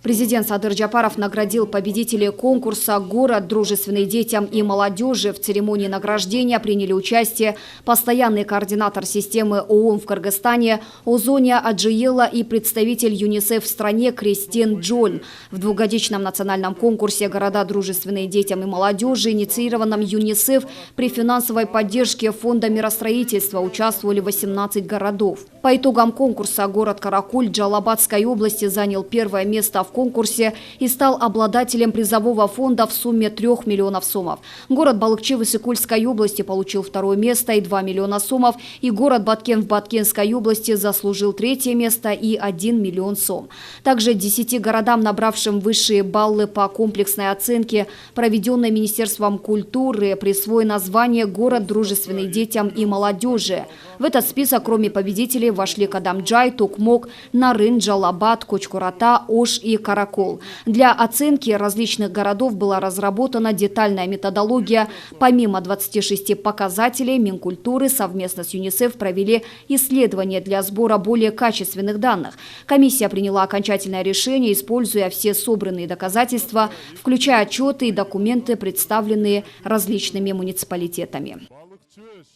Президент Садыр Джапаров наградил победителей конкурса «Город, дружественный детям и молодежи». В церемонии награждения приняли участие постоянный координатор системы ООН в Кыргызстане Озония Аджиела и представитель ЮНИСЕФ в стране Кристин Джоль. В двухгодичном национальном конкурсе «Города, дружественные детям и молодежи», инициированном ЮНИСЕФ при финансовой поддержке Фонда миростроительства, участвовали 18 городов. По итогам конкурса город Каракуль Джалабадской области занял первое место в конкурсе и стал обладателем призового фонда в сумме 3 миллионов сомов. Город Балыкчы в Иссыкульской области получил второе место и 2 миллиона сомов, и город Баткен в Баткенской области заслужил третье место и 1 миллион сом. Также 10 городам, набравшим высшие баллы по комплексной оценке, проведенной Министерством культуры, присвоено название «Город, дружественный детям и молодежи». В этот список, кроме победителей, вошли Кадамджай, Токмок, Нарын, Джалабад, Кочкурата, Ош и Каракол. Для оценки различных городов была разработана детальная методология. Помимо 26 показателей, Минкультуры совместно с ЮНИСЕФ провели исследования для сбора более качественных данных. Комиссия приняла окончательное решение, используя все собранные доказательства, включая отчеты и документы, представленные различными муниципалитетами.